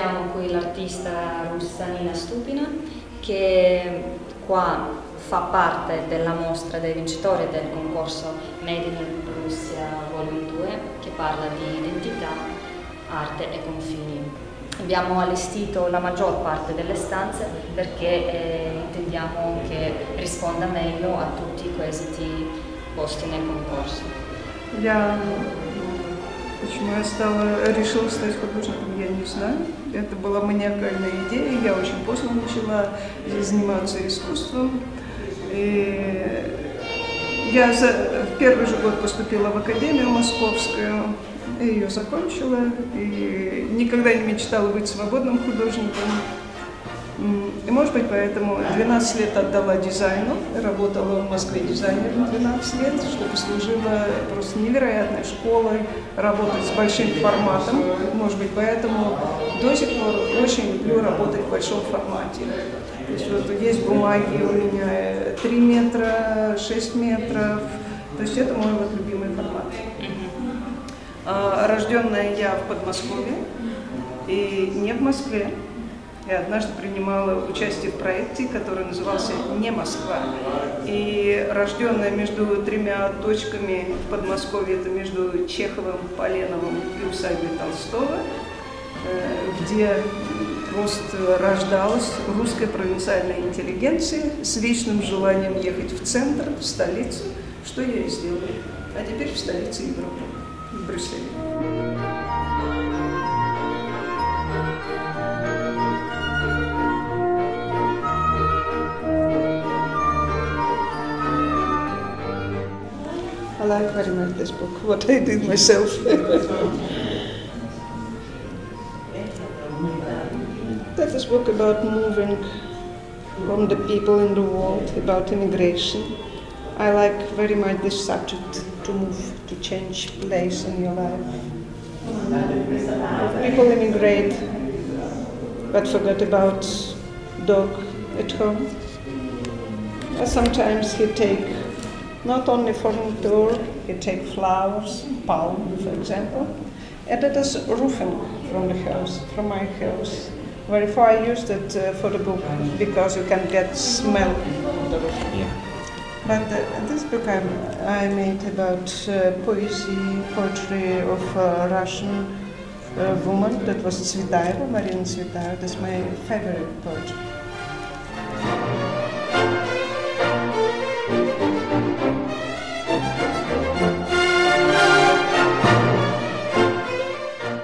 abbiamo qui l'artista russa Stoupina, che qua fa parte della mostra dei vincitori del concorso Made in Russia Volume 2, che parla di identità, arte e confini. Abbiamo allestito la maggior parte delle stanze perché intendiamo che risponda meglio a tutti i quesiti posti nel concorso. Почему я решила стать художником, я не знаю. Это была маниакальная идея. Я очень поздно начала заниматься искусством. И я в первый же год поступила в академию московскую, и ее закончила. И никогда не мечтала быть свободным художником. И, может быть, поэтому 12 лет отдала дизайну, работала в Москве дизайнером 12 лет, что послужило просто невероятной школой, работать с большим форматом. Может быть, поэтому до сих пор очень люблю работать в большом формате. То есть вот есть бумаги у меня 3 метра, 6 метров, то есть это мой вот любимый формат. Рожденная я в Подмосковье и не в Москве. Я однажды принимала участие в проекте, который назывался «Не Москва». И рожденная между 3 точками в Подмосковье, это между Чеховым, Поленовым и усадьбой Толстого, где просто рождалась русская провинциальная интеллигенция с вечным желанием ехать в центр, в столицу, что я и сделала. А теперь в столице Европы, в Брюсселе. I like very much this book, what I did myself. That is a book about moving from the people in the world, about immigration. I like very much this subject, to move, to change place in your life. People immigrate, but forget about dog at home. Or sometimes you take not only furniture, you take flowers, palm, for example, and it is roofing from the house, from my house. Before I used it for the book because you can get smell of the roof. Yeah. But this book I made about poetry of a Russian woman that was Tsvetaeva, Marina Tsvetaeva. That's my favorite poet.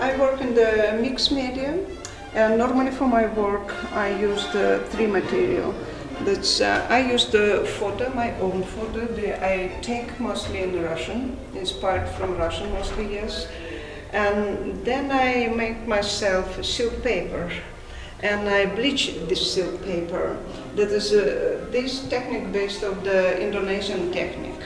I work in the mixed media. Normally for my work I use the 3 material. That's, I use the photo, my own photo. I take mostly in Russian, inspired from Russian mostly, yes. And then I make myself silk paper. And I bleach this silk paper. That is this technique based on the Indonesian technique.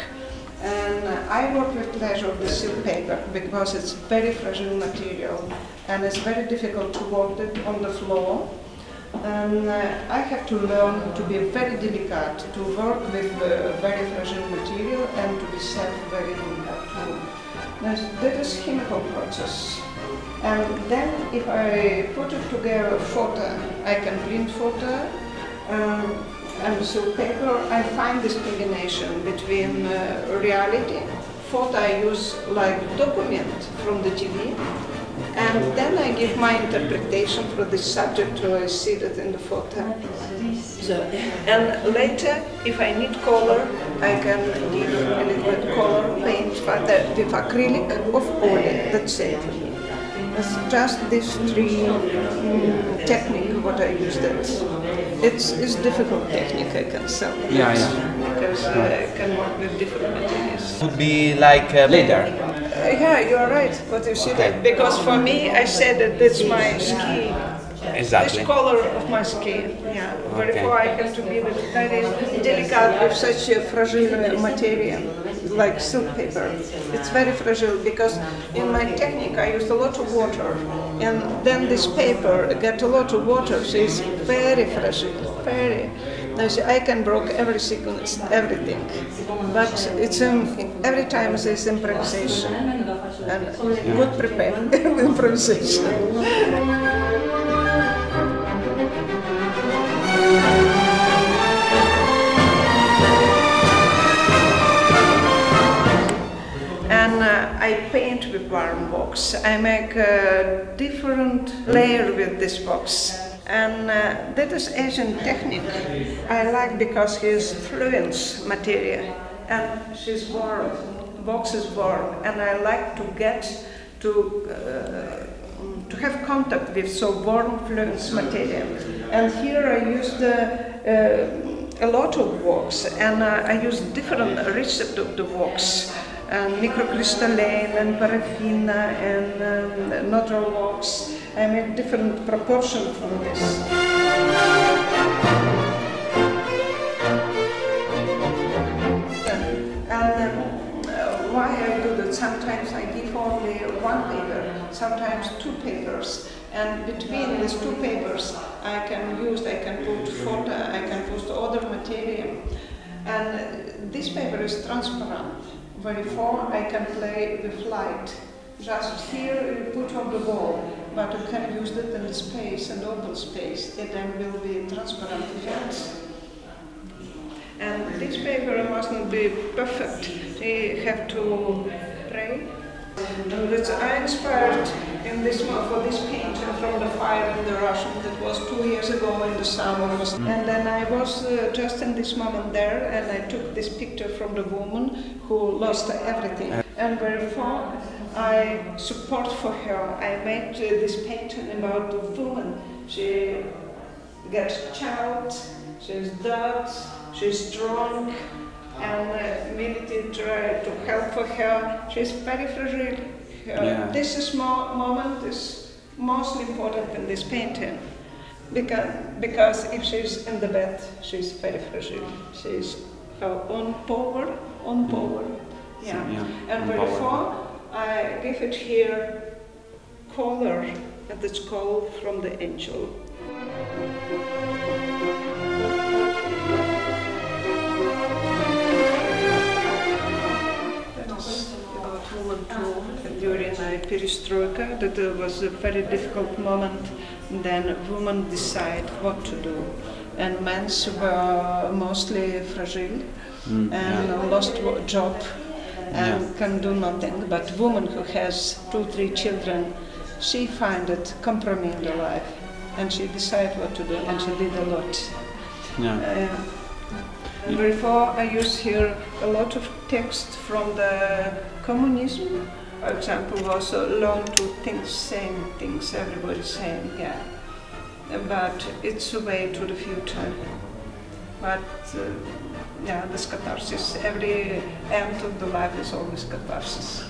And I work with pleasure of the silk paper because it's very fragile material and it's very difficult to work it on the floor. And I have to learn to be very delicate, to work with very fragile material and to be very delicate too. That is chemical process. And then if I put it together photo, I can print photo. And silk paper, I find this combination between reality, photo I use like document from the TV, and then I give my interpretation for the subject or I see that in the photo. So, and later, if I need color, I can give a little bit color paint with acrylic of oil, that's it. It's just these 3 techniques what I use that. It's difficult technique, I can say. Yeah. Because I can work with different materials. Would be like leather. Yeah, you are right. What you see that because for me, I said that that's my ski. Exactly. This color of my skin. Yeah. Okay. Therefore, I have to be very delicate with such a fragile material like silk paper. It's very fragile because in my technique I use a lot of water, and then this paper get a lot of water, so it's very fragile. Very. Now, see, I can break every sequence, everything, but it's every time there's improvisation and good prepared improvisation. warm wax. I make a different layer with this wax. And that is Asian technique. I like because it's fluence material and she's warm. Wax is warm, and I like to get to have contact with so warm fluence material. And here I used a lot of wax, and I use different recipe of the wax, and microcrystalline and paraffin and natural wax. I make different proportion from this. Why I do that? Sometimes I give only one paper, sometimes two papers, and between these two papers I can put photo, I can put other material, and this paper is transparent. Therefore I can play with light. Just here you put on the wall, but you can use it in space and open space. It then will be transparent effect. And this paper must not be perfect. You have to pray. I inspired in this for this paint from the fire in the Russian. That was 2 years ago in the summer. And then I was just in this moment there, and I took this picture from the woman who lost everything. And therefore I support for her. I made this painting about the woman. She gets child, she's dead, she's strong, and immediately try to help for her. She's very fragile. This moment is most important in this painting, because if she's in the bed, she's very fragile. She's on power. And therefore I give it here color, and it's called from the angel. During perestroika, that was a very difficult moment. Then women decide what to do, and men were mostly fragile and lost job and can do nothing. But woman who has 2-3 children, she find it compromise in the life, and she decide what to do, and she did a lot. And therefore, I use here a lot of text from the communism. For example, was learn to think same things everybody saying, but it's a way to the future. But this catharsis, every end of the life is always catharsis.